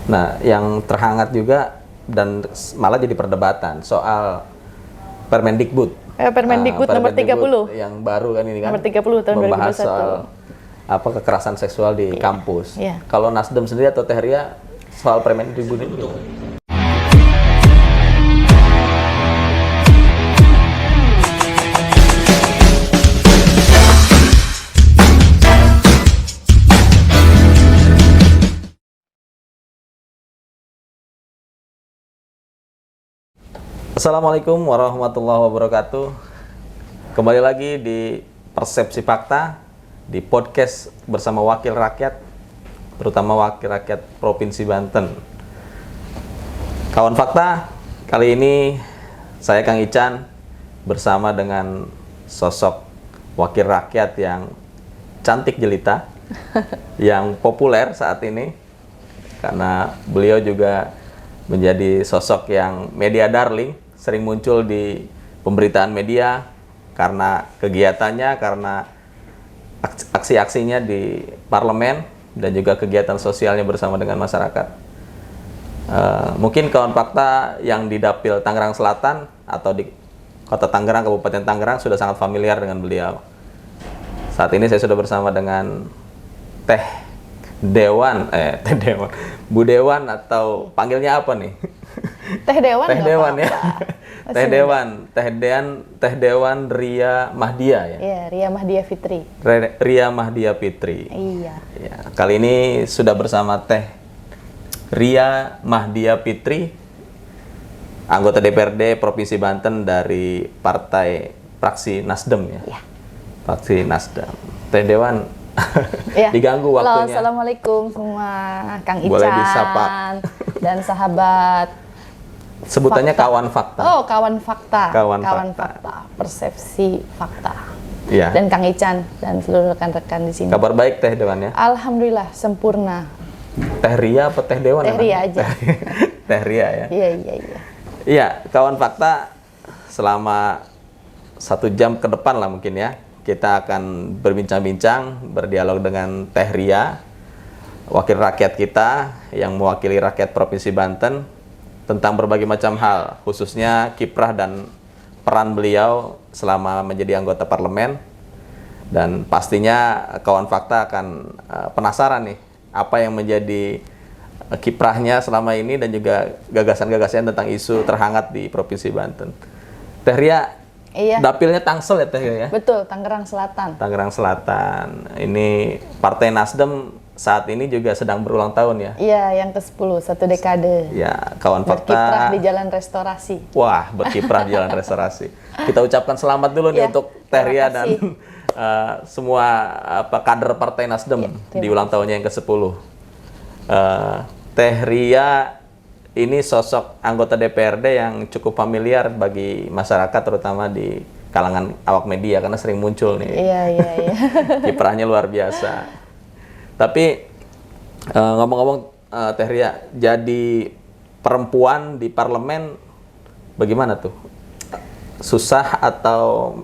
Nah, yang terhangat juga dan malah jadi perdebatan soal Permendikbud. Permendikbud nomor 30. Yang baru kan ini kan. Nomor 30 tahun 2021. Membahas soal kekerasan seksual di kampus. Iya. Kalau Nasdem sendiri atau Teh Ria soal Permendikbud ini? Assalamualaikum warahmatullahi wabarakatuh. Kembali lagi di Persepsi Fakta, di podcast bersama Wakil Rakyat, terutama Wakil Rakyat Provinsi Banten. Kawan Fakta, kali ini saya Kang Ican bersama dengan sosok Wakil Rakyat yang cantik jelita, yang populer saat ini, karena beliau juga menjadi sosok yang media darling, sering muncul di pemberitaan media karena kegiatannya, karena aksi-aksinya di parlemen dan juga kegiatan sosialnya bersama dengan masyarakat. Mungkin kawan fakta yang di Dapil Tangerang Selatan atau di Kota Tangerang, Kabupaten Tangerang sudah sangat familiar dengan beliau. Saat ini saya sudah bersama dengan Bu Dewan atau panggilnya apa nih? Teh Dewan. Teh Dewan ya. Teh Dewan Ria Mahdia ya. Iya, Ria Mahdia Fitri. Ria Mahdia Fitri. Iya. Ya, kali ini sudah bersama Teh Ria Mahdia Fitri, anggota DPRD Provinsi Banten dari Partai Fraksi Nasdem ya. Iya. Fraksi Nasdem. Teh Dewan Ya. diganggu waktunya. Halo, assalamualaikum semua, Kang Ican. Boleh disapa. Dan sahabat. Sebutannya fakta. kawan fakta. Oh, kawan fakta. Kawan fakta. Persepsi fakta. Iya. Dan Kang Ican dan seluruh rekan-rekan di sini. Kabar baik Teh Dewan ya. Alhamdulillah sempurna. Teh Ria apa Teh Dewan? Teh Ria aja. Teh Ria ya. Iya. Iya, kawan fakta, selama 1 jam ke depan lah mungkin ya, kita akan berbincang-bincang, berdialog dengan Teh Ria, wakil rakyat kita yang mewakili rakyat Provinsi Banten, tentang berbagai macam hal, khususnya kiprah dan peran beliau selama menjadi anggota parlemen. Dan pastinya kawan fakta akan penasaran nih, apa yang menjadi kiprahnya selama ini dan juga gagasan-gagasan tentang isu terhangat di Provinsi Banten. Teh Ria, Iya. dapilnya Tangsel ya Teh Ria ya? Betul, Tangerang Selatan. Tangerang Selatan. Ini Partai Nasdem saat ini juga sedang berulang tahun ya? Iya, yang ke-10, 1 dekade. Ya, kawan fakta. Berkiprah di jalan restorasi. Wah, berkiprah di jalan restorasi. Kita ucapkan selamat dulu nih Ya, untuk Teh Ria terima dan kasih. semua kader Partai Nasdem Ya, di ulang tahunnya yang ke-10. Teh Ria ini sosok anggota DPRD yang cukup familiar bagi masyarakat, terutama di kalangan awak media karena sering muncul nih. Iya. Kiprahnya luar biasa. Tapi ngomong-ngomong Teh Ria, jadi perempuan di parlemen bagaimana tuh? Susah atau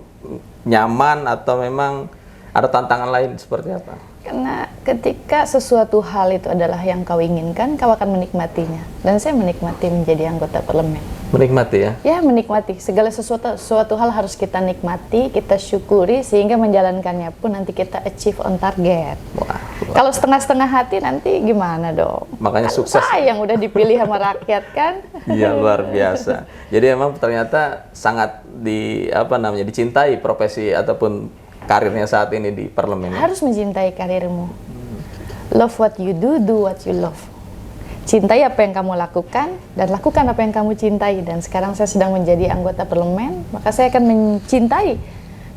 nyaman atau memang ada tantangan lain seperti apa? Karena ketika sesuatu hal itu adalah yang kau inginkan, kau akan menikmatinya. Dan saya menikmati menjadi anggota parlemen. Menikmati ya? Ya, menikmati. Segala suatu hal harus kita nikmati, kita syukuri, sehingga menjalankannya pun nanti kita achieve on target. Wah, kalau setengah-setengah hati nanti gimana dong? Makanya kan sukses. Yang udah dipilih sama rakyat kan? Iya, luar biasa. Jadi emang ternyata sangat dicintai profesi ataupun karirnya saat ini di parlemen. Harus mencintai karirmu. Love what you do what you love. Cintai apa yang kamu lakukan, dan lakukan apa yang kamu cintai. Dan sekarang saya sedang menjadi anggota parlemen, maka saya akan mencintai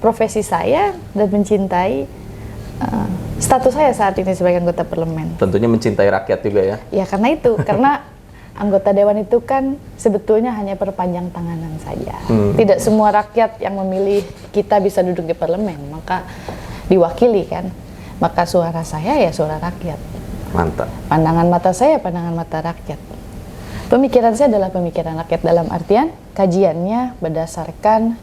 profesi saya dan mencintai status saya saat ini sebagai anggota parlemen. Tentunya mencintai rakyat juga ya? Ya, karena anggota dewan itu kan sebetulnya hanya perpanjang tanganan saja. Tidak semua rakyat yang memilih kita bisa duduk di parlemen, maka diwakili kan. Maka suara saya ya suara rakyat. Mantap. Pandangan mata saya pandangan mata rakyat. Pemikiran saya adalah pemikiran rakyat, dalam artian kajiannya berdasarkan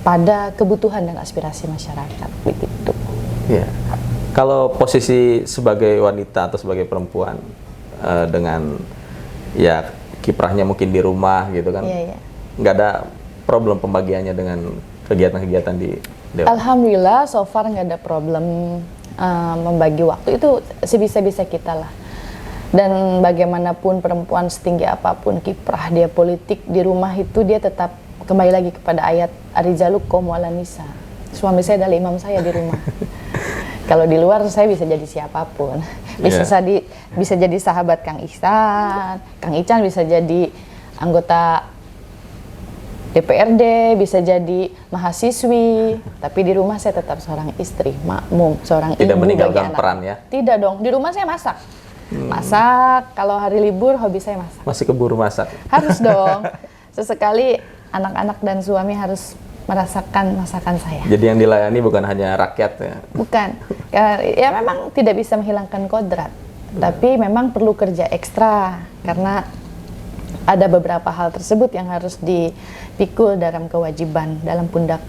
pada kebutuhan dan aspirasi masyarakat, begitu. Ya. Kalau posisi sebagai wanita atau sebagai perempuan, dengan ya kiprahnya mungkin di rumah gitu kan. Iya, iya. Nggak ada problem pembagiannya dengan kegiatan-kegiatan di Dewan. Alhamdulillah, so far nggak ada problem membagi waktu, itu sebisa-bisa kita lah. Dan bagaimanapun perempuan setinggi apapun kiprah dia politik di rumah itu, dia tetap kembali lagi kepada ayat Ar-rijalu qawwamuna 'alan nisa. Suami saya adalah imam saya di rumah. Kalau di luar saya bisa jadi siapapun. Bisa jadi sahabat Kang Ihsan, Kang Ican bisa jadi anggota DPRD, bisa jadi mahasiswi, tapi di rumah saya tetap seorang istri, makmum, seorang ibu. Tidak meninggalkan bagi anak. peran ya? Tidak dong, di rumah saya masak. Masak, kalau hari libur hobi saya masak. Masih keburu masak? Harus dong, sesekali anak-anak dan suami harus merasakan masakan saya. Jadi yang dilayani bukan hanya rakyat ya? Bukan, ya memang tidak bisa menghilangkan kodrat, tapi memang perlu kerja ekstra, karena ada beberapa hal tersebut yang harus dipikul dalam kewajiban, dalam pundak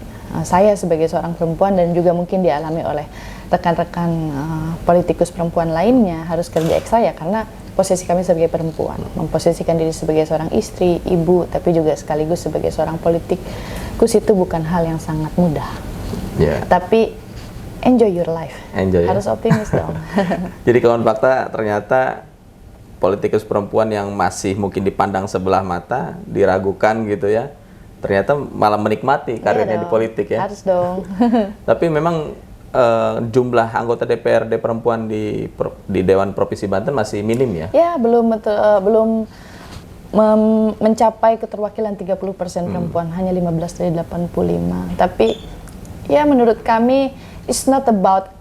saya sebagai seorang perempuan, dan juga mungkin dialami oleh rekan-rekan politikus perempuan lainnya, harus kerja ekstra ya, karena posisi kami sebagai perempuan, memposisikan diri sebagai seorang istri, ibu, tapi juga sekaligus sebagai seorang politikus, itu bukan hal yang sangat mudah. Yeah. Tapi enjoy your life, harus optimis dong. Jadi kawan fakta, ternyata politikus perempuan yang masih mungkin dipandang sebelah mata, diragukan gitu ya, ternyata malah menikmati karirnya di politik ya. Harus dong. Tapi memang jumlah anggota DPRD perempuan di Dewan Provinsi Banten masih minim ya? Ya, belum mencapai keterwakilan 30% perempuan, hanya 15 dari 85. Tapi ya menurut kami, it's not about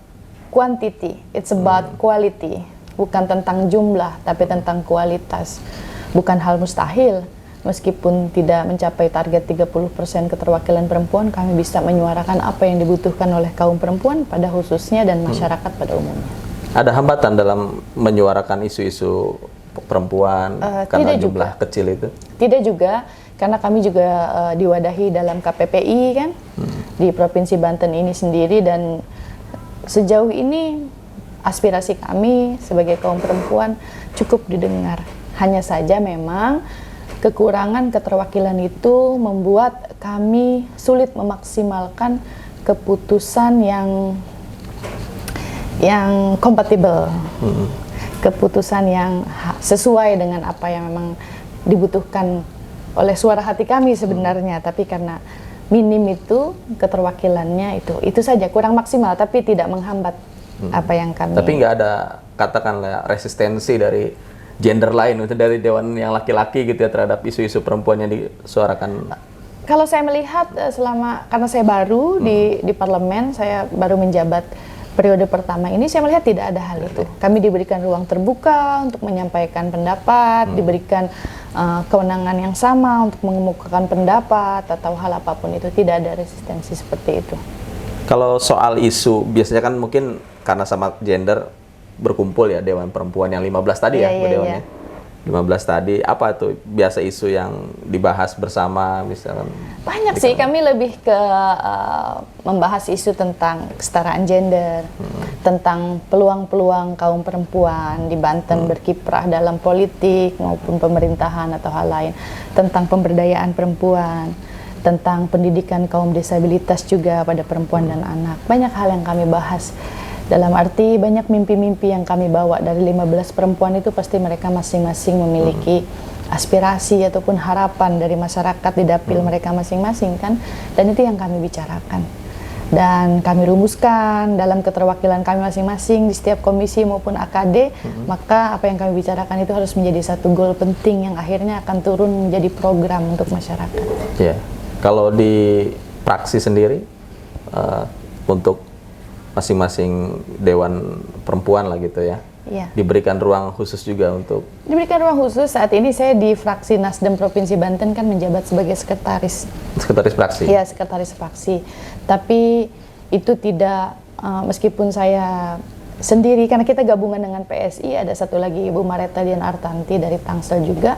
quantity, it's about quality. Bukan tentang jumlah, tapi tentang kualitas. Bukan hal mustahil, meskipun tidak mencapai target 30% keterwakilan perempuan, kami bisa menyuarakan apa yang dibutuhkan oleh kaum perempuan pada khususnya dan masyarakat pada umumnya. Ada hambatan dalam menyuarakan isu-isu perempuan karena jumlah kecil itu? Tidak juga, karena kami juga diwadahi dalam KPPI kan, di Provinsi Banten ini sendiri, dan sejauh ini aspirasi kami sebagai kaum perempuan cukup didengar. Hanya saja memang kekurangan keterwakilan itu membuat kami sulit memaksimalkan keputusan yang kompatibel, keputusan yang sesuai dengan apa yang memang dibutuhkan oleh suara hati kami sebenarnya. Tapi karena minim itu keterwakilannya, itu saja kurang maksimal, tapi tidak menghambat apa yang kami. Tapi nggak ada katakanlah resistensi dari gender lain, itu dari dewan yang laki-laki gitu ya terhadap isu-isu perempuan yang disuarakan? Kalau saya melihat karena saya baru di parlemen, saya baru menjabat periode pertama ini, saya melihat tidak ada hal itu. Kami diberikan ruang terbuka untuk menyampaikan pendapat, diberikan kewenangan yang sama untuk mengemukakan pendapat atau hal apapun itu, tidak ada resistensi seperti itu. Kalau soal isu, biasanya kan mungkin karena sama gender berkumpul ya Dewan Perempuan yang 15 tadi ya, dewannya. 15 tadi, apa tuh biasa isu yang dibahas bersama misalkan? Banyak sih, kami lebih ke membahas isu tentang kesetaraan gender, tentang peluang-peluang kaum perempuan di Banten berkiprah dalam politik maupun pemerintahan atau hal lain, tentang pemberdayaan perempuan, tentang pendidikan kaum disabilitas juga pada perempuan dan anak. Banyak hal yang kami bahas. Dalam arti banyak mimpi-mimpi yang kami bawa dari 15 perempuan itu, pasti mereka masing-masing memiliki aspirasi ataupun harapan dari masyarakat di dapil mereka masing-masing kan, dan itu yang kami bicarakan dan kami rumuskan dalam keterwakilan kami masing-masing di setiap komisi maupun AKD. Maka apa yang kami bicarakan itu harus menjadi satu goal penting yang akhirnya akan turun menjadi program untuk masyarakat. Ya, kalau di praksi sendiri untuk masing-masing dewan perempuan lah gitu ya. Iya. Diberikan ruang khusus juga untuk. Diberikan ruang khusus. Saat ini saya di fraksi Nasdem Provinsi Banten kan menjabat sebagai sekretaris. Sekretaris fraksi. Iya, sekretaris fraksi. Tapi itu tidak meskipun saya sendiri, karena kita gabungan dengan PSI, ada satu lagi Ibu Mareta Dian Artanti dari Tangsel juga.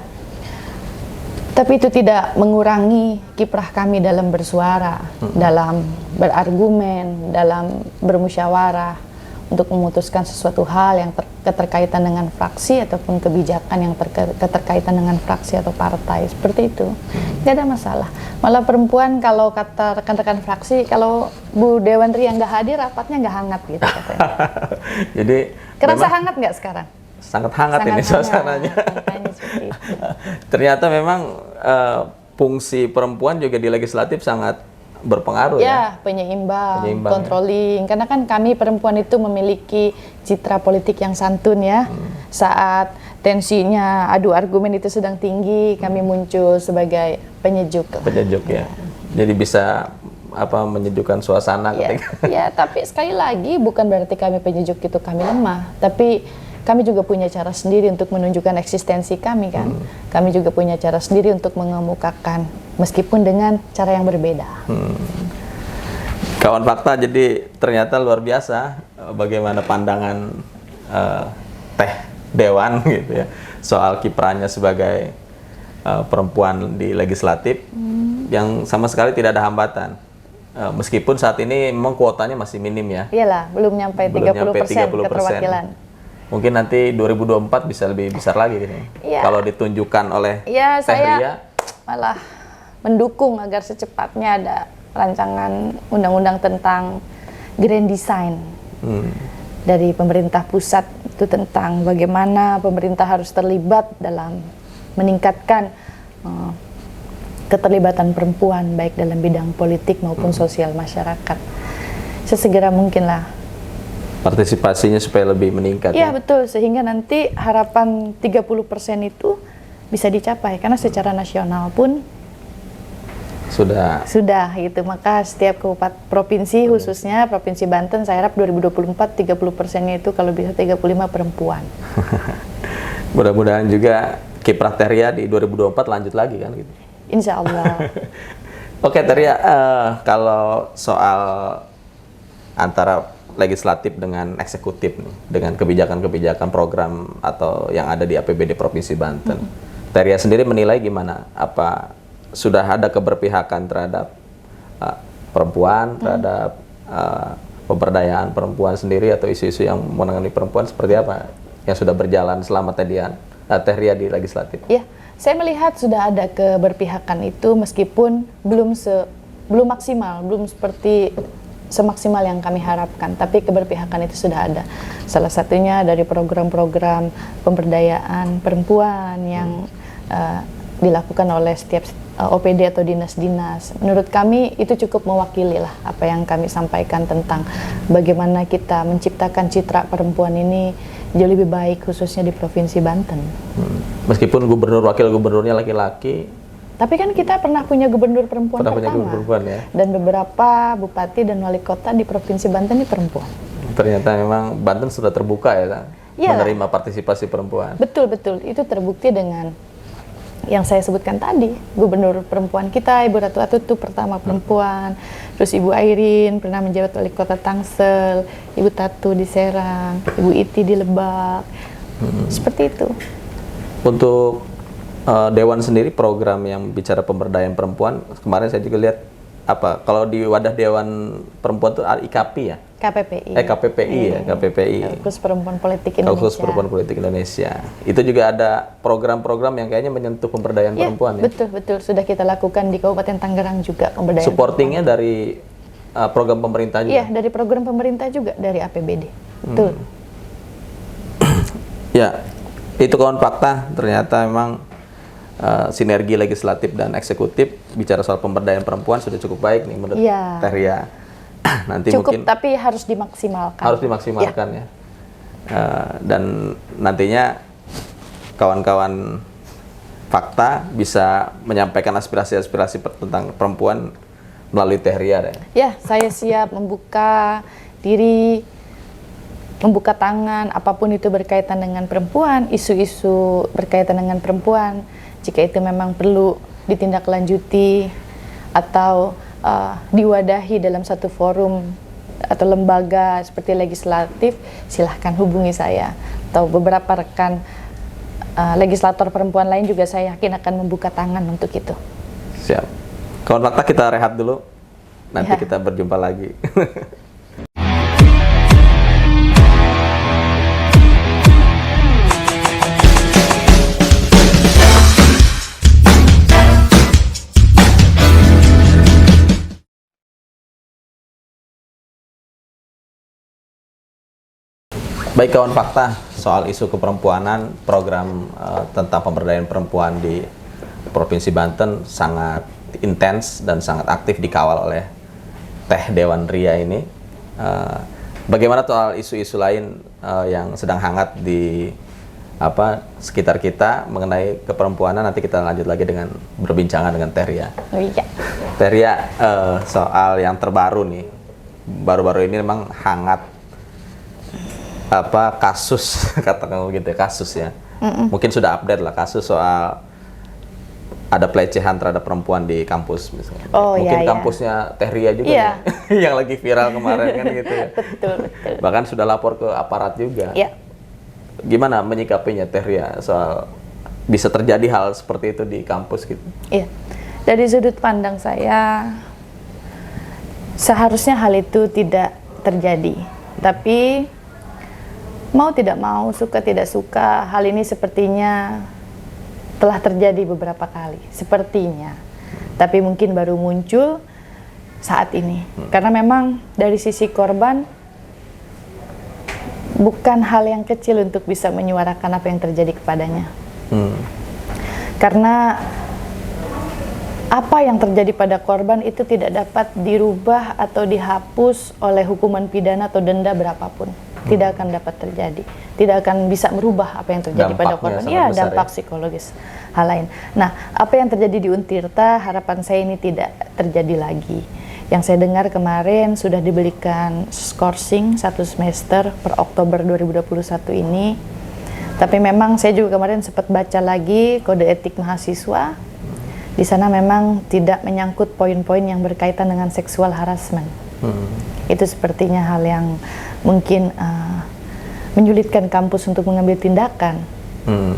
Tapi itu tidak mengurangi kiprah kami dalam bersuara, dalam berargumen, dalam bermusyawarah untuk memutuskan sesuatu hal yang keterkaitan dengan fraksi ataupun kebijakan yang keterkaitan dengan fraksi atau partai, seperti itu. Nggak ada masalah. Malah perempuan, kalau kata rekan-rekan fraksi, kalau Bu Dewandri yang nggak hadir, rapatnya nggak hangat gitu katanya. Jadi Kerasa hangat nggak sekarang? sangat hangat ini suasananya. Makanya seperti itu. Ternyata memang fungsi perempuan juga di legislatif sangat berpengaruh ya. Ya, penyeimbang, controlling. Karena kan kami perempuan itu memiliki citra politik yang santun ya. Saat tensinya adu argumen itu sedang tinggi, kami muncul sebagai penyejuk. Penyejuk ya. Jadi bisa menyejukkan suasana ketika. Ya, tapi sekali lagi bukan berarti kami penyejuk itu kami lemah, tapi kami juga punya cara sendiri untuk menunjukkan eksistensi kami kan. Kami juga punya cara sendiri untuk mengemukakan, meskipun dengan cara yang berbeda. Kawan fakta, jadi ternyata luar biasa bagaimana pandangan Teh Dewan gitu ya soal kiprahnya sebagai perempuan di legislatif yang sama sekali tidak ada hambatan. Meskipun saat ini memang kuotanya masih minim ya. Iyalah, belum nyampe 30% keterwakilan. Mungkin nanti 2024 bisa lebih besar lagi gini. Ya. Kalau ditunjukkan oleh Ya, Teh Ria. saya malah mendukung agar secepatnya ada rancangan undang-undang tentang grand design dari pemerintah pusat, itu tentang bagaimana pemerintah harus terlibat dalam meningkatkan keterlibatan perempuan baik dalam bidang politik maupun sosial masyarakat. Sesegera mungkin lah. Partisipasinya supaya lebih meningkat. Iya betul, sehingga nanti harapan 30% itu bisa dicapai, karena secara nasional pun sudah gitu. Maka setiap kabupaten provinsi, khususnya Provinsi Banten, saya harap 2024 30%-nya itu kalau bisa 35 perempuan. Mudah-mudahan juga kiprah Teh Ria di 2024 lanjut lagi kan gitu. Insya Allah. Oke Teh Ria, kalau soal antara legislatif dengan eksekutif nih, dengan kebijakan-kebijakan program atau yang ada di APBD Provinsi Banten, Teh Ria sendiri menilai gimana? Apa sudah ada keberpihakan terhadap perempuan, terhadap pemberdayaan perempuan sendiri, atau isu-isu yang menangani perempuan seperti apa yang sudah berjalan selama Teh Ria di legislatif? Ya, saya melihat sudah ada keberpihakan itu, meskipun belum maksimal, belum seperti semaksimal yang kami harapkan, tapi keberpihakan itu sudah ada. Salah satunya dari program-program pemberdayaan perempuan yang dilakukan oleh setiap OPD atau dinas-dinas. Menurut kami itu cukup mewakili lah apa yang kami sampaikan tentang bagaimana kita menciptakan citra perempuan ini jauh lebih baik, khususnya di Provinsi Banten. Meskipun wakil gubernurnya laki-laki, tapi kan kita pernah punya gubernur perempuan ya? Dan beberapa bupati dan wali kota di Provinsi Banten ini perempuan. Ternyata memang Banten sudah terbuka ya, menerima partisipasi perempuan. Betul, itu terbukti dengan yang saya sebutkan tadi. Gubernur perempuan kita, Ibu Ratu Atutu pertama perempuan, terus Ibu Airin pernah menjabat wali kota Tangsel, Ibu Tatu di Serang, Ibu Iti di Lebak, seperti itu. Untuk Dewan sendiri, program yang bicara pemberdayaan perempuan, kemarin saya juga lihat kalau di wadah Dewan Perempuan itu IKP ya? KPPI. KPPI ya, KPPI. Khusus Perempuan Politik Indonesia. Khusus Perempuan Politik Indonesia. Itu juga ada program-program yang kayaknya menyentuh pemberdayaan perempuan ya? Betul. Sudah kita lakukan di Kabupaten Tangerang juga pemberdayaan. Supportingnya dari program pemerintah juga? Iya, dari program pemerintah juga, dari APBD. Betul. Ya, itu kawan fakta, ternyata memang sinergi legislatif dan eksekutif bicara soal pemberdayaan perempuan sudah cukup baik nih menurut Teh Ria. Nanti cukup, mungkin tapi harus dimaksimalkan. Harus dimaksimalkan ya. Dan nantinya kawan-kawan fakta bisa menyampaikan aspirasi-aspirasi tentang perempuan melalui Teh Ria deh. Ya, saya siap membuka diri, membuka tangan, apapun itu berkaitan dengan perempuan, isu-isu berkaitan dengan perempuan. Jika itu memang perlu ditindaklanjuti atau diwadahi dalam satu forum atau lembaga seperti legislatif, silahkan hubungi saya. Atau beberapa rekan legislator perempuan lain juga saya yakin akan membuka tangan untuk itu. Siap. Kawan fakta, kita rehat dulu. Nanti kita berjumpa lagi. Baik kawan fakta, soal isu keperempuanan, program tentang pemberdayaan perempuan di Provinsi Banten sangat intens dan sangat aktif dikawal oleh Teh Dewan Ria ini. Bagaimana soal isu-isu lain yang sedang hangat di sekitar kita mengenai keperempuanan? Nanti kita lanjut lagi dengan berbincangan dengan Teh Ria. Oh iya. Teh Ria, soal yang terbaru nih, baru-baru ini memang hangat kasus katakan begitu ya, kasus ya. Mungkin sudah update lah kasus soal ada pelecehan terhadap perempuan di kampus misalnya. Oh, mungkin iya, kampusnya Teh Ria juga iya. nih, yang lagi viral kemarin kan gitu ya. Betul. Bahkan sudah lapor ke aparat juga. Iya. Gimana menyikapinya Teh Ria soal bisa terjadi hal seperti itu di kampus gitu? Iya. Dari sudut pandang saya, seharusnya hal itu tidak terjadi. Tapi mau tidak mau, suka tidak suka, hal ini sepertinya telah terjadi beberapa kali, sepertinya. Tapi mungkin baru muncul saat ini. Karena memang dari sisi korban, bukan hal yang kecil untuk bisa menyuarakan apa yang terjadi kepadanya. Karena apa yang terjadi pada korban itu tidak dapat dirubah atau dihapus oleh hukuman pidana atau denda berapapun. Tidak akan dapat terjadi, tidak akan bisa merubah apa yang terjadi pada korban. Ya, dampak psikologis hal lain. Nah, apa yang terjadi di Untirta, harapan saya ini tidak terjadi lagi. Yang saya dengar kemarin sudah diberikan skorsing 1 semester per Oktober 2021 ini. Tapi memang saya juga kemarin sempat baca lagi kode etik mahasiswa. Di sana memang tidak menyangkut poin-poin yang berkaitan dengan seksual harassment. Itu sepertinya hal yang mungkin menyulitkan kampus untuk mengambil tindakan.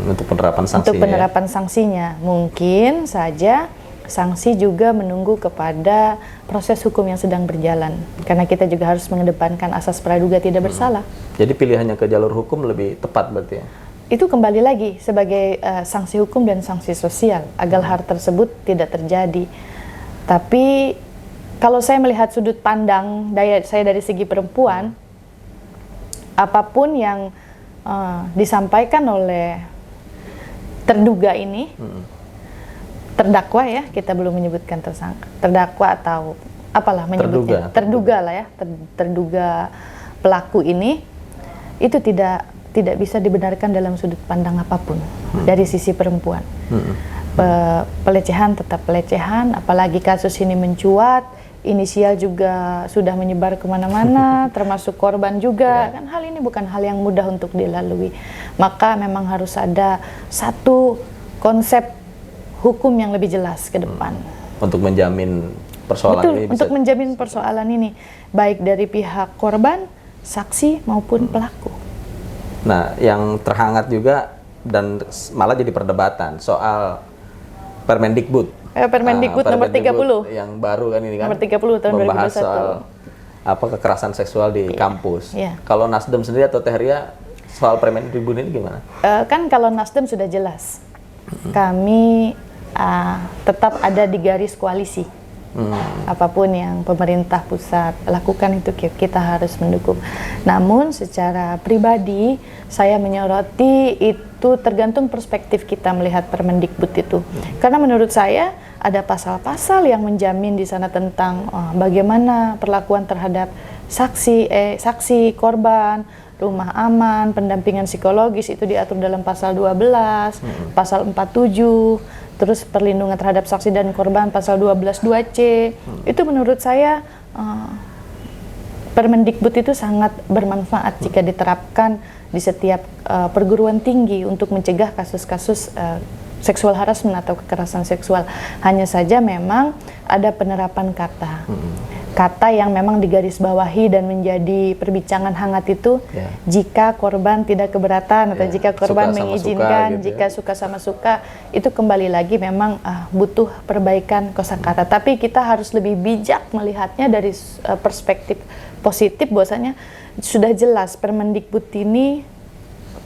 Untuk penerapan sanksinya. Untuk penerapan sanksinya. Mungkin saja sanksi juga menunggu kepada proses hukum yang sedang berjalan. Karena kita juga harus mengedepankan asas praduga tidak bersalah. Jadi pilihannya ke jalur hukum lebih tepat berarti ya? Itu kembali lagi sebagai sanksi hukum dan sanksi sosial agar hal tersebut tidak terjadi. Tapi kalau saya melihat sudut pandang saya dari segi perempuan, apapun yang disampaikan oleh terduga ini, terdakwa ya, kita belum menyebutkan tersangka, terdakwa atau apalah menyebutnya, terduga lah ya, terduga pelaku ini, itu tidak bisa dibenarkan dalam sudut pandang apapun dari sisi perempuan. Pelecehan tetap pelecehan, apalagi kasus ini mencuat, inisial juga sudah menyebar kemana-mana, termasuk korban juga. Kan hal ini bukan hal yang mudah untuk dilalui. Maka memang harus ada satu konsep hukum yang lebih jelas ke depan. Untuk menjamin persoalan ini bisa... Untuk menjamin persoalan ini, baik dari pihak korban, saksi maupun pelaku. Nah, yang terhangat juga dan malah jadi perdebatan soal Permendikbud. Permendikbud nomor 30 yang baru kan ini kan, nomor 30 tahun 2021, membahas soal kekerasan seksual di kampus. Kalau Nasdem sendiri atau Teh Ria soal Permendikbud ini gimana? Kan kalau Nasdem sudah jelas, kami tetap ada di garis koalisi. Apapun yang pemerintah pusat lakukan itu kita harus mendukung. Namun secara pribadi saya menyoroti itu tergantung perspektif kita melihat Permendikbud itu. Karena menurut saya ada pasal-pasal yang menjamin di sana tentang bagaimana perlakuan terhadap saksi, korban, rumah aman, pendampingan psikologis itu diatur dalam pasal 12, pasal 47. Terus perlindungan terhadap saksi dan korban pasal 12 2C. Itu menurut saya Permendikbud itu sangat bermanfaat jika diterapkan di setiap perguruan tinggi untuk mencegah kasus-kasus seksual harassment atau kekerasan seksual. Hanya saja memang ada penerapan kata yang memang digarisbawahi dan menjadi perbincangan hangat itu jika korban tidak keberatan atau jika korban mengizinkan, gitu jika suka sama suka, itu kembali lagi memang butuh perbaikan kosakata. Tapi kita harus lebih bijak melihatnya dari perspektif positif, bahwasanya sudah jelas Permendikbud ini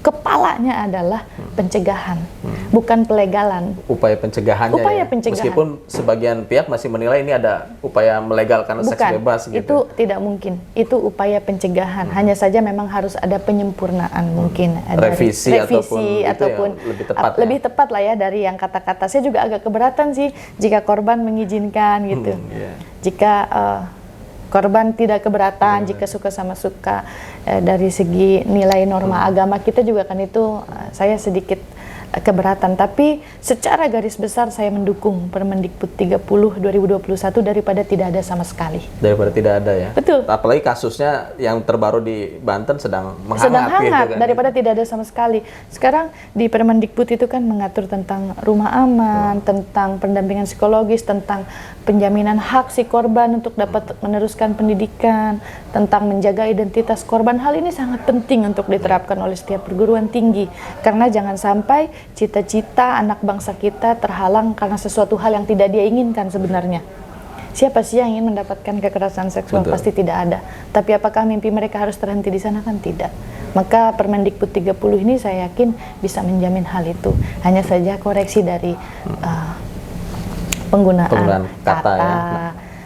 kepalanya adalah pencegahan, bukan pelegalan. Upaya pencegahannya Upaya ya. pencegahan. Meskipun sebagian pihak masih menilai ini ada upaya melegalkan seks Bukan, bebas gitu. itu tidak mungkin. Itu upaya pencegahan. Hanya saja memang harus ada penyempurnaan mungkin. Revisi ataupun lebih tepat ya? Lebih tepat lah ya dari yang kata-kata. Saya juga agak keberatan sih jika korban mengizinkan gitu. Jika korban tidak keberatan, jika suka sama suka. Dari segi nilai norma agama kita juga kan itu saya sedikit keberatan, tapi secara garis besar saya mendukung Permendikbud 30 2021 daripada tidak ada sama sekali. Daripada tidak ada ya. Betul. Apalagi kasusnya yang terbaru di Banten sedang menghangat. Sedang hangat gitu kan. daripada tidak ada sama sekali. Sekarang di Permendikbud itu kan mengatur tentang rumah aman, tentang pendampingan psikologis, tentang penjaminan hak si korban untuk dapat meneruskan pendidikan, tentang menjaga identitas korban. Hal ini sangat penting untuk diterapkan oleh setiap perguruan tinggi, karena jangan sampai cita-cita anak bangsa kita terhalang karena sesuatu hal yang tidak dia inginkan sebenarnya. Siapa sih yang ingin mendapatkan kekerasan seksual? Betul. Pasti tidak ada. Tapi apakah mimpi mereka harus terhenti di sana? Kan tidak. Maka Permendikbud 30 ini saya yakin bisa menjamin hal itu. Hanya saja koreksi dari penggunaan kata. Ya.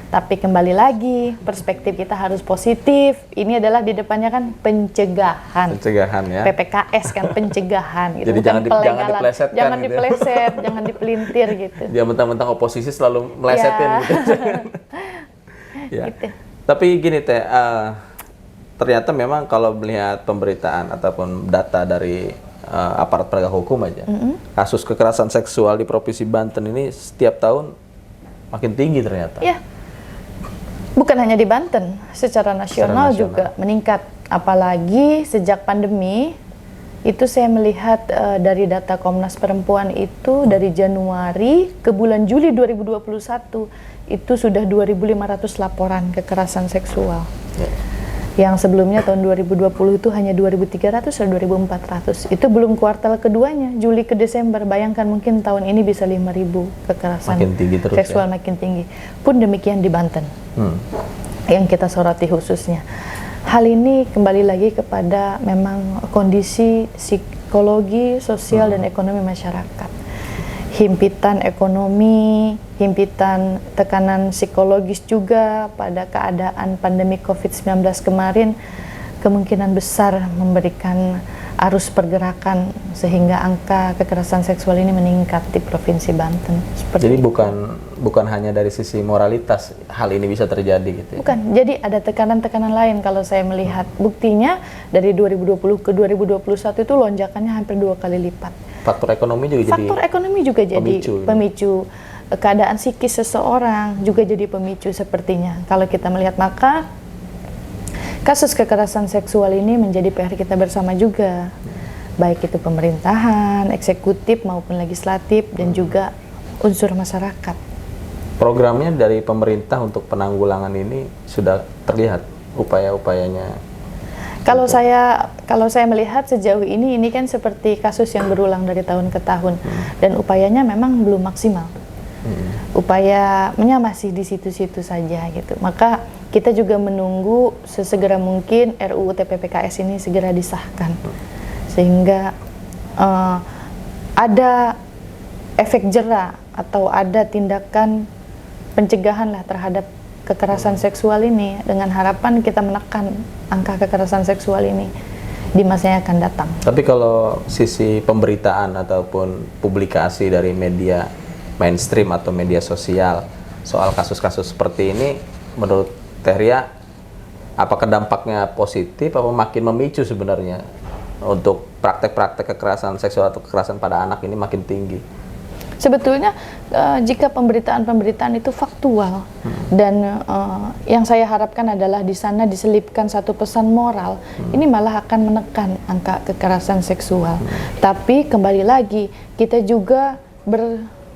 Tapi kembali lagi, perspektif kita harus positif. Ini adalah di depannya kan pencegahan. Pencegahan ya. PPKS kan pencegahan gitu. Jadi Bukan jangan pelegalan. diplesetkan Jangan gitu. dipleset, jangan dipelintir gitu. Dia mentang-mentang oposisi selalu melesetin Ya. gitu. Ya. Gitu. Tapi gini Teh, ternyata memang kalau melihat pemberitaan ataupun data dari aparat penegak hukum aja, kasus kekerasan seksual di Provinsi Banten ini setiap tahun makin tinggi ternyata. Ya. Bukan hanya di Banten, secara nasional juga meningkat. Apalagi sejak pandemi, itu saya melihat dari data Komnas Perempuan itu dari Januari ke bulan Juli 2021 itu sudah 2.500 laporan kekerasan seksual. Ya. Yang sebelumnya tahun 2020 itu hanya 2.300 atau 2.400. Itu belum kuartal keduanya, Juli ke Desember. Bayangkan mungkin tahun ini bisa 5.000 kekerasan Makin tinggi terus seksual ya? Makin tinggi. Pun demikian di Banten. Yang kita soroti khususnya. Hal ini kembali lagi kepada memang kondisi psikologi, sosial, dan ekonomi masyarakat. Himpitan ekonomi, himpitan tekanan psikologis juga pada keadaan pandemi COVID-19 kemarin kemungkinan besar memberikan arus pergerakan sehingga angka kekerasan seksual ini meningkat di Provinsi Banten. Jadi bukan hanya dari sisi moralitas hal ini bisa terjadi gitu ya? Bukan, jadi ada tekanan-tekanan lain kalau saya melihat. Buktinya dari 2020 ke 2021 itu lonjakannya hampir 2 kali lipat. Faktor ekonomi juga jadi pemicu. Keadaan psikis seseorang juga jadi pemicu sepertinya. Kalau kita melihat, maka kasus kekerasan seksual ini menjadi PR kita bersama juga. Baik itu pemerintahan, eksekutif maupun legislatif, dan juga unsur masyarakat. Programnya dari pemerintah untuk penanggulangan ini sudah terlihat upaya-upayanya. Kalau saya melihat sejauh ini kan seperti kasus yang berulang dari tahun ke tahun, dan upayanya memang belum maksimal. Upayanya masih di situ-situ saja gitu. Maka kita juga menunggu sesegera mungkin RUU TPPKS ini segera disahkan, sehingga ada efek jera atau ada tindakan pencegahan lah terhadap kekerasan seksual ini, dengan harapan kita menekan angka kekerasan seksual ini di masa yang akan datang. Tapi kalau sisi pemberitaan ataupun publikasi dari media mainstream atau media sosial soal kasus-kasus seperti ini, menurut Teh Ria, apakah dampaknya positif atau makin memicu sebenarnya untuk praktek-praktek kekerasan seksual atau kekerasan pada anak ini makin tinggi? Sebetulnya jika pemberitaan-pemberitaan itu faktual dan yang saya harapkan adalah di sana diselipkan satu pesan moral, ini malah akan menekan angka kekerasan seksual. Tapi kembali lagi, kita juga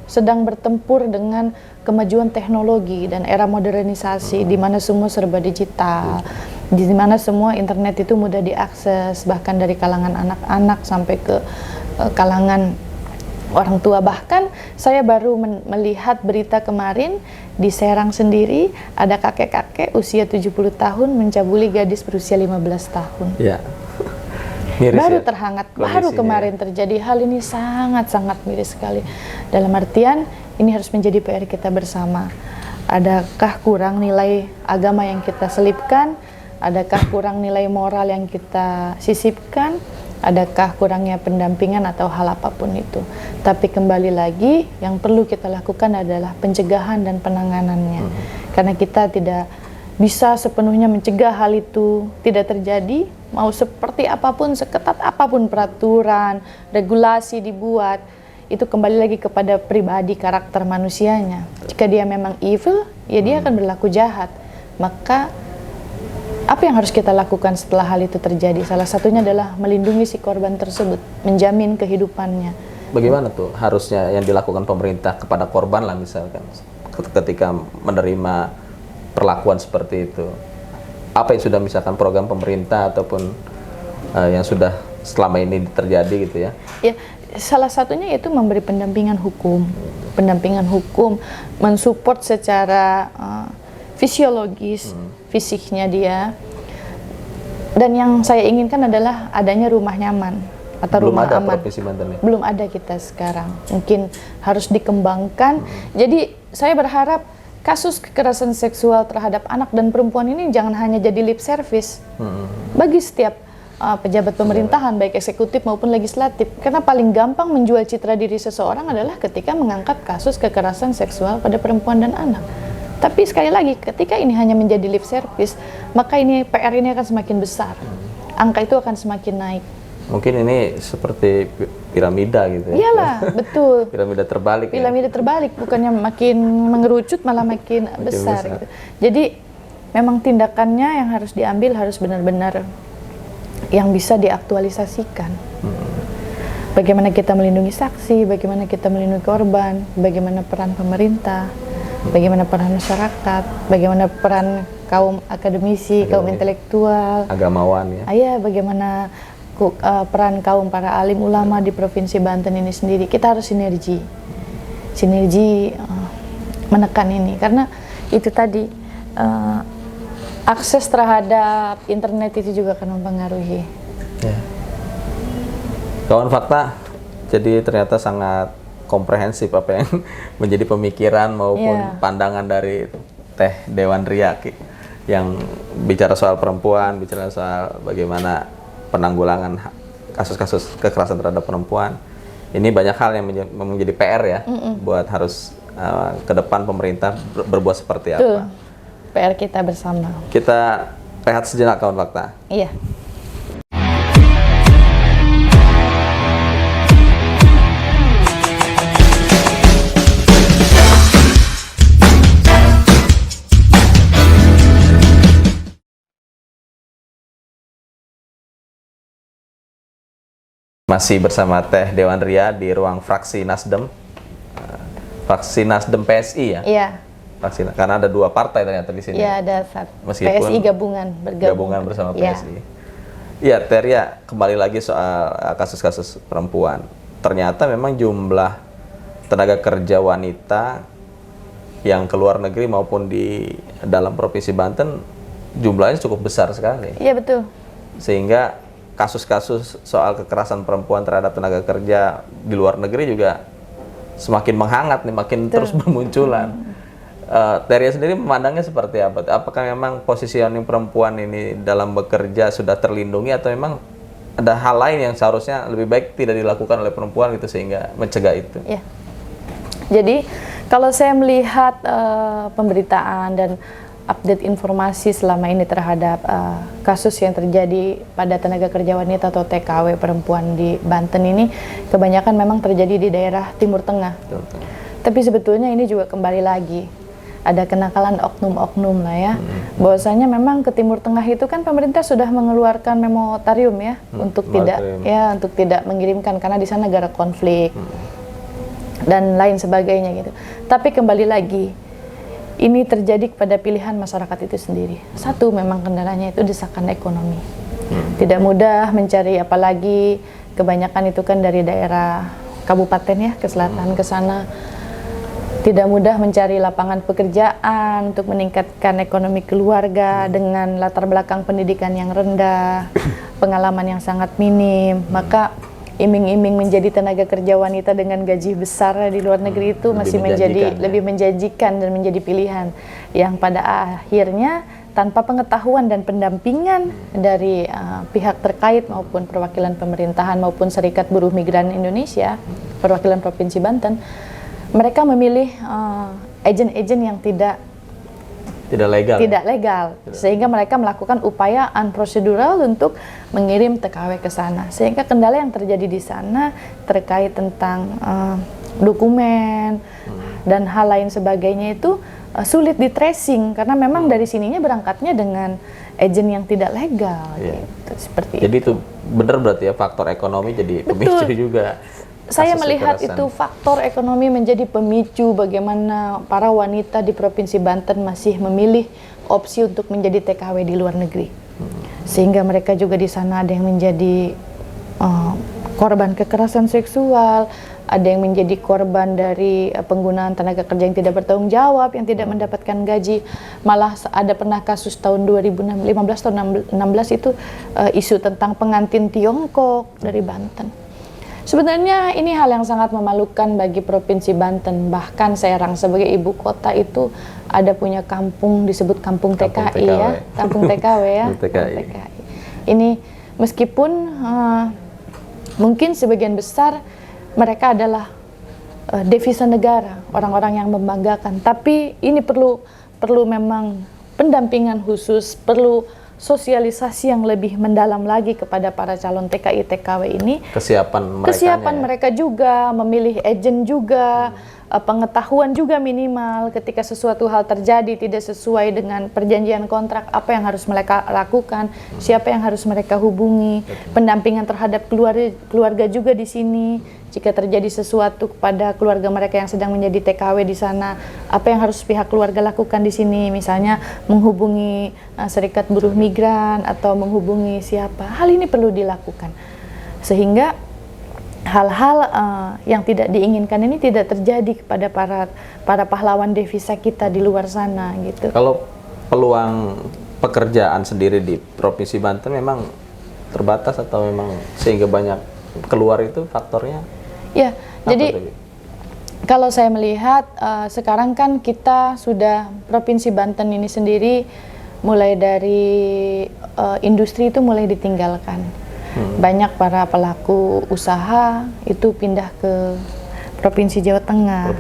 sedang bertempur dengan kemajuan teknologi dan era modernisasi, di mana semua serba digital, di mana semua internet itu mudah diakses, bahkan dari kalangan anak-anak sampai ke kalangan orang tua. Bahkan saya baru melihat berita kemarin di Serang sendiri, ada kakek-kakek usia 70 tahun mencabuli gadis berusia 15 tahun. Ya. Miris baru ya, terhangat, baru kondisinya kemarin terjadi. Hal ini sangat-sangat miris sekali. Dalam artian ini harus menjadi PR kita bersama. Adakah kurang nilai agama yang kita selipkan? Adakah kurang nilai moral yang kita sisipkan? Adakah kurangnya pendampingan atau hal apapun itu? Tapi kembali lagi, yang perlu kita lakukan adalah pencegahan dan penanganannya. Karena kita tidak bisa sepenuhnya mencegah hal itu tidak terjadi, mau seperti apapun, seketat apapun peraturan, regulasi dibuat, itu kembali lagi kepada pribadi karakter manusianya. Jika dia memang evil, ya dia akan berlaku jahat. Maka apa yang harus kita lakukan setelah hal itu terjadi? Salah satunya adalah melindungi si korban tersebut, menjamin kehidupannya. Bagaimana tuh harusnya yang dilakukan pemerintah kepada korban lah misalkan ketika menerima perlakuan seperti itu? Apa yang sudah misalkan program pemerintah ataupun yang sudah selama ini terjadi gitu ya? Ya, salah satunya yaitu memberi pendampingan hukum. Pendampingan hukum, mensupport secara fisiologis, fisiknya dia. Dan yang saya inginkan adalah adanya rumah nyaman atau Belum rumah ada aman. Provinsi Banten ya? Belum ada kita sekarang. Mungkin harus dikembangkan. Jadi saya berharap kasus kekerasan seksual terhadap anak dan perempuan ini jangan hanya jadi lip service bagi setiap pejabat pemerintahan, baik eksekutif maupun legislatif. Karena paling gampang menjual citra diri seseorang adalah ketika mengangkat kasus kekerasan seksual pada perempuan dan anak. Tapi sekali lagi, ketika ini hanya menjadi lip service, maka ini PR ini akan semakin besar. Angka itu akan semakin naik. Mungkin ini seperti piramida gitu ya? Iyalah, betul. Piramida terbalik ya? Piramida terbalik, bukannya makin mengerucut malah makin besar. Gitu. Jadi memang tindakannya yang harus diambil harus benar-benar yang bisa diaktualisasikan. Bagaimana kita melindungi saksi, bagaimana kita melindungi korban, bagaimana peran pemerintah, bagaimana peran masyarakat, bagaimana peran kaum akademisi, kaum intelektual, agamawan ya? Iya, bagaimana peran kaum para alim ulama di Provinsi Banten ini sendiri. Kita harus sinergi menekan ini, karena itu tadi akses terhadap internet itu juga akan mempengaruhi. Ya. Kawan Fakta, jadi ternyata sangat komprehensif apa yang menjadi pemikiran maupun pandangan dari Teh Dewan Ria yang bicara soal perempuan, bicara soal bagaimana penanggulangan kasus-kasus kekerasan terhadap perempuan. Ini banyak hal yang menjadi PR ya, buat harus ke depan pemerintah berbuat seperti apa. PR kita bersama. Kita rehat sejenak kawan Fakta. Iya. Masih bersama Teh Dewan Ria di ruang fraksi Nasdem, fraksi Nasdem PSI ya? Iya. Fraksi, karena ada dua partai ternyata di sini. Iya, ada Meskipun PSI bergabung bersama PSI. Iya, Teh Ria, kembali lagi soal kasus-kasus perempuan. Ternyata memang jumlah tenaga kerja wanita yang keluar negeri maupun di dalam Provinsi Banten jumlahnya cukup besar sekali. Iya, betul. Sehingga kasus-kasus soal kekerasan perempuan terhadap tenaga kerja di luar negeri juga semakin menghangat nih, makin terus bermunculan. Teria sendiri memandangnya seperti apa? Apakah memang positioning perempuan ini dalam bekerja sudah terlindungi atau memang ada hal lain yang seharusnya lebih baik tidak dilakukan oleh perempuan gitu sehingga mencegah itu? Ya. Jadi kalau saya melihat pemberitaan dan update informasi selama ini terhadap kasus yang terjadi pada tenaga kerja wanita atau TKW perempuan di Banten ini, kebanyakan memang terjadi di daerah Timur Tengah. Tapi sebetulnya ini juga kembali lagi ada kenakalan oknum-oknum lah ya. Bahwasanya memang ke Timur Tengah itu kan pemerintah sudah mengeluarkan memorandum ya untuk tidak mengirimkan karena di sana negara konflik dan lain sebagainya gitu. Tapi kembali lagi ini terjadi pada pilihan masyarakat itu sendiri. Satu, memang kendalanya itu desakan ekonomi. Tidak mudah mencari, apalagi kebanyakan itu kan dari daerah kabupaten ya, ke selatan, ke sana. tidak mudah mencari lapangan pekerjaan untuk meningkatkan ekonomi keluarga dengan latar belakang pendidikan yang rendah, pengalaman yang sangat minim, maka iming-iming menjadi tenaga kerja wanita dengan gaji besar di luar negeri itu masih lebih menjanjikan dan menjadi pilihan yang pada akhirnya tanpa pengetahuan dan pendampingan dari pihak terkait maupun perwakilan pemerintahan maupun Serikat Buruh Migran Indonesia, perwakilan Provinsi Banten, mereka memilih agen-agen yang tidak legal, sehingga mereka melakukan upaya unprocedural untuk mengirim TKW ke sana. Sehingga kendala yang terjadi di sana terkait tentang dokumen dan hal lain sebagainya itu sulit di tracing karena memang dari sininya berangkatnya dengan agen yang tidak legal. Gitu, seperti jadi itu benar berarti ya faktor ekonomi jadi pemicu juga. Saya melihat itu faktor ekonomi menjadi pemicu bagaimana para wanita di Provinsi Banten masih memilih opsi untuk menjadi TKW di luar negeri. Sehingga mereka juga di sana ada yang menjadi korban kekerasan seksual, ada yang menjadi korban dari penggunaan tenaga kerja yang tidak bertanggung jawab, yang tidak mendapatkan gaji. Malah ada pernah kasus tahun 2015 atau 2016 itu isu tentang pengantin Tiongkok dari Banten. Sebenarnya ini hal yang sangat memalukan bagi Provinsi Banten. Bahkan Serang sebagai ibu kota itu ada punya kampung disebut Kampung TKI ya, Kampung TKW ya. TKI. Ini meskipun mungkin sebagian besar mereka adalah devisa negara, orang-orang yang membanggakan. Tapi ini perlu memang pendampingan khusus, perlu sosialisasi yang lebih mendalam lagi kepada para calon TKI TKW ini. Kesiapan mereka juga, memilih agen juga, pengetahuan juga minimal ketika sesuatu hal terjadi tidak sesuai dengan perjanjian kontrak, apa yang harus mereka lakukan, siapa yang harus mereka hubungi, pendampingan terhadap keluarga juga di sini. Jika terjadi sesuatu kepada keluarga mereka yang sedang menjadi TKW di sana, apa yang harus pihak keluarga lakukan di sini? Misalnya menghubungi Serikat Buruh Migran atau menghubungi siapa? Hal ini perlu dilakukan sehingga hal-hal yang tidak diinginkan ini tidak terjadi kepada para pahlawan devisa kita di luar sana gitu. Kalau peluang pekerjaan sendiri di Provinsi Banten memang terbatas atau memang sehingga banyak keluar itu faktornya? Ya, jadi kalau saya melihat sekarang kan kita sudah Provinsi Banten ini sendiri mulai dari industri itu mulai ditinggalkan. Banyak para pelaku usaha itu pindah ke Provinsi Jawa Tengah,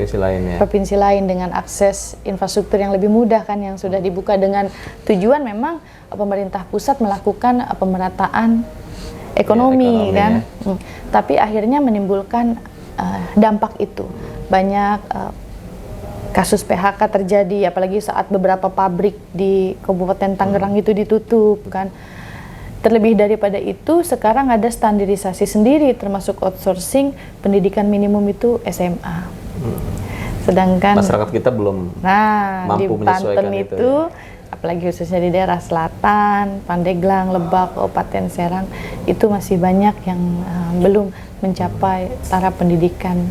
provinsi lain dengan akses infrastruktur yang lebih mudah kan yang sudah dibuka dengan tujuan memang pemerintah pusat melakukan pemerataan ekonomi kan. Tapi akhirnya menimbulkan dampak itu. Banyak kasus PHK terjadi apalagi saat beberapa pabrik di Kabupaten Tangerang itu ditutup kan. Terlebih daripada itu sekarang ada standarisasi sendiri termasuk outsourcing pendidikan minimum itu SMA. Sedangkan masyarakat kita belum mampu menyesuaikan itu apalagi khususnya di daerah selatan, Pandeglang, Lebak, Kabupaten Serang itu masih banyak yang belum mencapai taraf pendidikan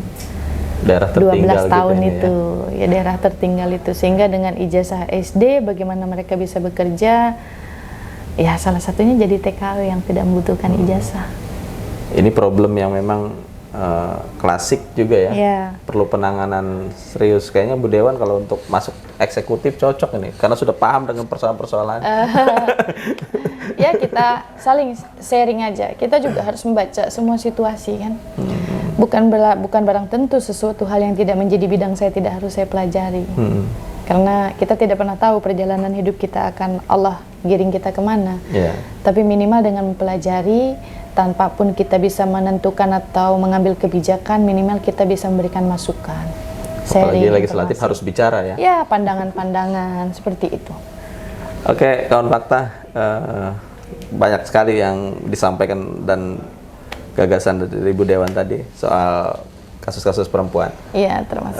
daerah 12 tahun gitu itu ya daerah tertinggal itu sehingga dengan ijazah SD bagaimana mereka bisa bekerja ya salah satunya jadi TKW yang tidak membutuhkan ijazah. Ini problem yang memang klasik juga ya. Perlu penanganan serius. Kayaknya Bu Dewan kalau untuk masuk eksekutif cocok ini karena sudah paham dengan persoalan-persoalan. Ya kita saling sharing aja. Kita juga harus membaca semua situasi kan. Bukan barang tentu sesuatu hal yang tidak menjadi bidang saya tidak harus saya pelajari. Karena kita tidak pernah tahu perjalanan hidup kita akan Allah giring kita kemana. Tapi minimal dengan mempelajari tanpa pun kita bisa menentukan atau mengambil kebijakan, minimal kita bisa memberikan masukan. Apalagi legislatif harus bicara ya? Ya, pandangan-pandangan seperti itu. Oke, kawan fakta, banyak sekali yang disampaikan dan gagasan dari Bu Dewan tadi soal kasus-kasus perempuan. Iya, termasuk.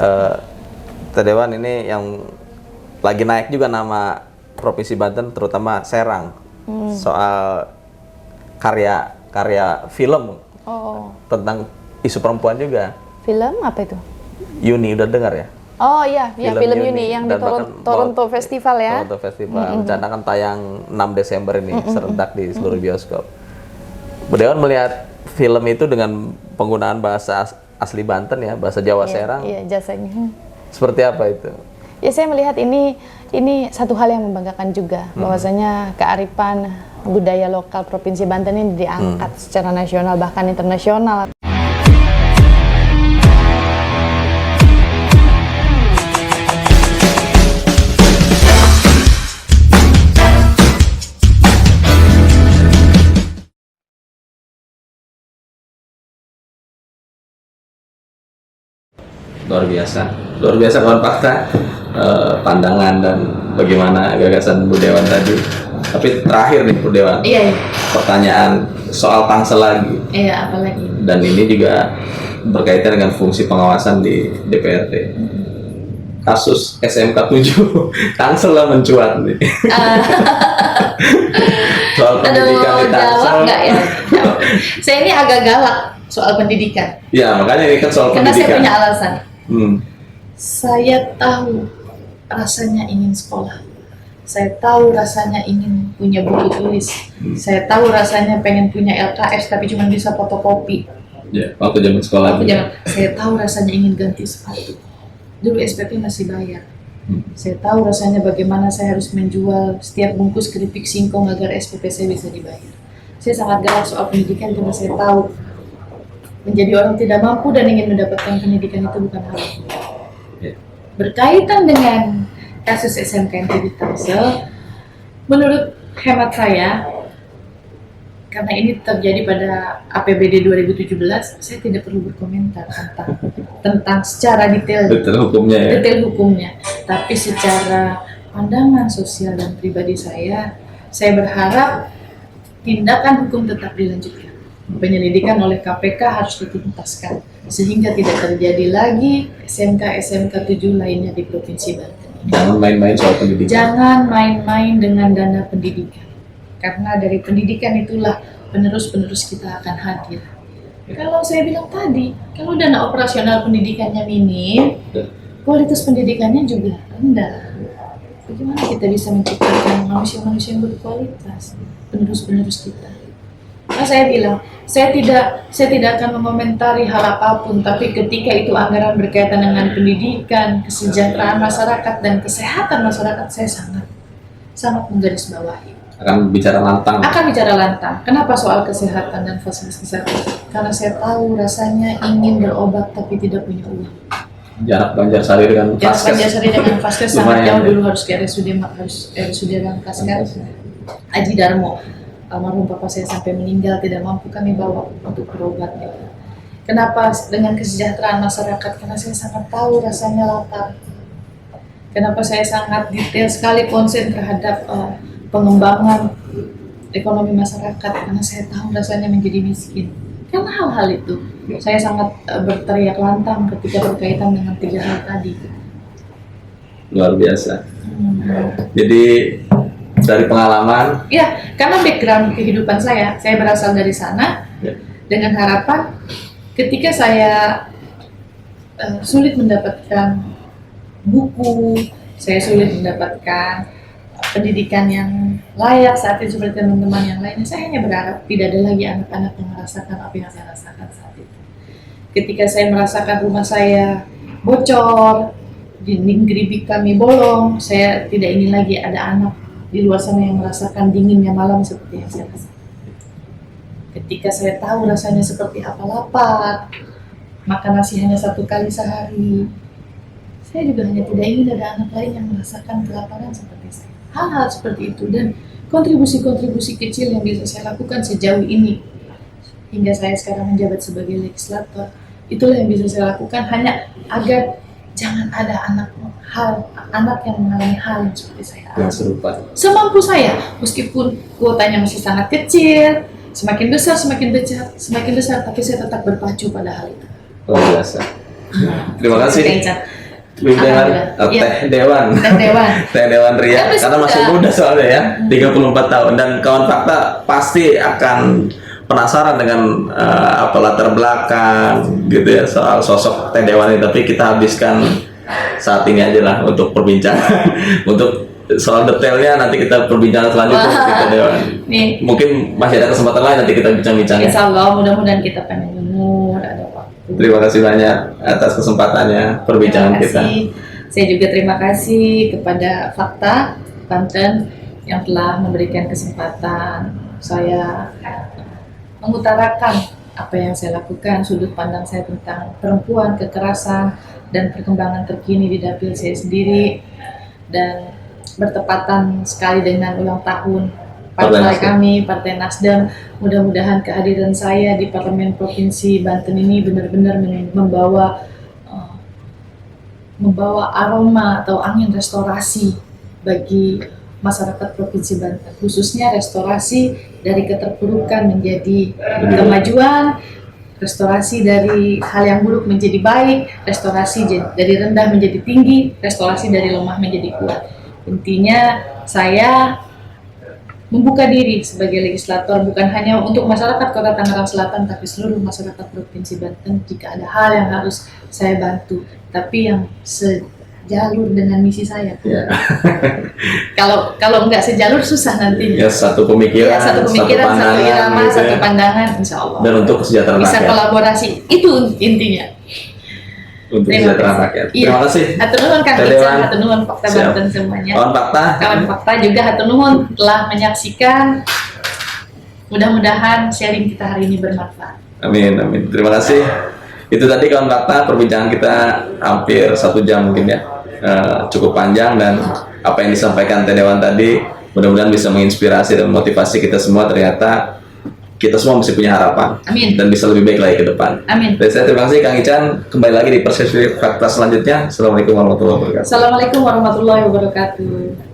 Teh Dewan ini yang lagi naik juga nama Provinsi Banten, terutama Serang, soal karya film tentang isu perempuan juga. Film apa itu? Yuni, udah dengar ya? Oh iya, ya film Uni yang di Dan bahkan Toronto Festival ya. Toronto Festival rencana kan tayang 6 Desember ini serentak di seluruh bioskop. Bu Dewan melihat film itu dengan penggunaan bahasa asli Banten ya, bahasa Jawa Serang. Iya, jasanya. Seperti apa itu? Ya saya melihat ini satu hal yang membanggakan juga, bahwasanya kearifan budaya lokal Provinsi Banten ini diangkat secara nasional bahkan internasional. Luar biasa kawan fakta, pandangan dan bagaimana gagasan Bu Dewan tadi. Tapi terakhir nih Bu Dewan, Iya. pertanyaan soal Tangsel lagi. Iya, apalagi. Dan ini juga berkaitan dengan fungsi pengawasan di DPRD. Kasus SMK 7 Tangsel lah mencuat nih. Soal pendidikan di Tangsel. Jawab nggak ya? Saya ini agak galak soal pendidikan. Ya makanya ini kan soal Karena pendidikan. saya punya alasan. Saya tahu rasanya ingin sekolah. Saya tahu rasanya ingin punya buku tulis. Saya tahu rasanya pengen punya LKS tapi cuma bisa fotokopi. Ya, waktu zaman sekolah. Saya tahu rasanya ingin ganti sepatu. Dulu SPP masih bayar. Saya tahu rasanya bagaimana saya harus menjual setiap bungkus keripik singkong agar SPP saya bisa dibayar. Saya sangat galak soal pendidikan karena saya tahu menjadi orang tidak mampu dan ingin mendapatkan pendidikan itu bukan hal yang mudah. Berkaitan dengan kasus SMK di Tangsel, menurut hemat saya, karena ini terjadi pada APBD 2017, saya tidak perlu berkomentar tentang secara detail hukumnya ya. detail hukumnya. Tapi secara pandangan sosial dan pribadi saya berharap tindakan hukum tetap dilanjutkan. Penyelidikan oleh KPK harus dituntaskan sehingga tidak terjadi lagi SMK 7 lainnya di Provinsi Banten. Jangan main-main soal pendidikan. Jangan main-main dengan dana pendidikan. Karena dari pendidikan itulah penerus-penerus kita akan hadir. Kalau saya bilang tadi, kalau dana operasional pendidikannya minim, kualitas pendidikannya juga rendah. Bagaimana kita bisa menciptakan manusia-manusia yang berkualitas, penerus-penerus kita? Nah, saya bilang, saya tidak akan mengomentari hal apapun, tapi ketika itu anggaran berkaitan dengan pendidikan, kesejahteraan masyarakat dan kesehatan masyarakat, saya sangat menggarisbawahi. Akan bicara lantang. Kenapa soal kesehatan dan fasilitas kesehatan? Karena saya tahu rasanya ingin berobat tapi tidak punya uang. Jarak Banjarsari dengan Vaskes sangat jauh. Dulu harus ke RSUD Rangkaskan. Aji Darmo, almarhum papa saya sampai meninggal tidak mampu kami bawa untuk berobat. Kenapa dengan kesejahteraan masyarakat? Karena saya sangat tahu rasanya lapar. Kenapa saya sangat detail sekali konsen terhadap pengembangan ekonomi masyarakat? Karena saya tahu rasanya menjadi miskin. Karena hal-hal itu saya sangat berteriak lantang ketika berkaitan dengan 3 hal tadi. Luar biasa. Jadi dari pengalaman, Ya, karena background kehidupan saya berasal dari sana, dengan harapan ketika saya sulit mendapatkan buku, saya sulit mendapatkan pendidikan yang layak saat itu seperti teman-teman yang lainnya, saya hanya berharap tidak ada lagi anak-anak yang merasakan apa yang saya rasakan saat itu. Ketika saya merasakan rumah saya bocor, dinding geribik kami bolong, saya tidak ingin lagi ada anak di luar sana yang merasakan dinginnya malam seperti yang saya rasakan. Ketika saya tahu rasanya seperti apa lapar, makan nasi hanya 1 kali sehari, saya juga hanya tidak ingin ada anak lain yang merasakan kelaparan seperti saya. Hal-hal seperti itu dan kontribusi-kontribusi kecil yang bisa saya lakukan sejauh ini hingga saya sekarang menjabat sebagai legislator, itulah yang bisa saya lakukan hanya agar jangan ada anak yang mengalami hal yang seperti saya. yang serupa. Semampu saya, meskipun kuotanya masih sangat kecil, semakin besar, tapi saya tetap berpacu pada hal itu. Luar biasa. Terima kasih. Teh Dewan Ria, karena masih muda soalnya ya, 34 tahun, dan kawan fakta pasti akan penasaran dengan apa latar belakang gitu ya soal sosok Teh Dewan ini. Tapi kita habiskan saat ini aja lah untuk perbincangan. Untuk soal detailnya nanti kita perbincangan selanjutnya kita Dewan. Nih, Mungkin masih ada kesempatan lain nanti kita bincang-bincang ya. insya Allah mudah-mudahan kita panjang umur, ada waktu. Terima kasih banyak atas kesempatannya perbincangan Terima kita. kasih. Saya juga terima kasih kepada Fakta Banten yang telah memberikan kesempatan saya mengutarakan apa yang saya lakukan, sudut pandang saya tentang perempuan, kekerasan, dan perkembangan terkini di dapil saya sendiri, dan bertepatan sekali dengan ulang tahun partai kami, Partai Nasdem. Mudah-mudahan kehadiran saya di Parlemen Provinsi Banten ini benar-benar membawa aroma atau angin restorasi bagi masyarakat Provinsi Banten, khususnya restorasi dari keterpurukan menjadi kemajuan, restorasi dari hal yang buruk menjadi baik, restorasi dari rendah menjadi tinggi, restorasi dari lemah menjadi kuat. Intinya saya membuka diri sebagai legislator bukan hanya untuk masyarakat Kota Tangerang Selatan, tapi seluruh masyarakat Provinsi Banten. Jika ada hal yang harus saya bantu, tapi yang sejalur dengan misi saya. Ya. Kalau nggak sejalur susah nantinya. Ya, satu pemikiran, Ya, satu pemikiran, satu pandangan, irama, gitu satu ya. pandangan, insya Allah. Dan untuk kesejahteraan Bisa rakyat. kolaborasi, itu intinya. Untuk Terima kesejahteraan kasih. rakyat. Iya. Terima kasih. Hatur nuhun Kang Teh Ican, Dewan. hatur nuhun Fakta Siap. Banten semuanya. Kawan Fakta. Kawan Fakta juga hatur nuhun telah menyaksikan. Mudah-mudahan sharing kita hari ini bermanfaat. Amin, amin. Terima kasih. Itu tadi kawan Fakta, perbincangan kita hampir 1 jam mungkin ya. Cukup panjang, dan apa yang disampaikan Teh Dewan tadi mudah-mudahan bisa menginspirasi dan memotivasi kita semua. Ternyata kita semua masih punya harapan. Amin. Dan bisa lebih baik lagi ke depan. Amin. Dan saya terima kasih Kang Ican. Kembali lagi di Persepsi Fakta selanjutnya. Assalamualaikum warahmatullahi wabarakatuh. Assalamualaikum warahmatullahi wabarakatuh.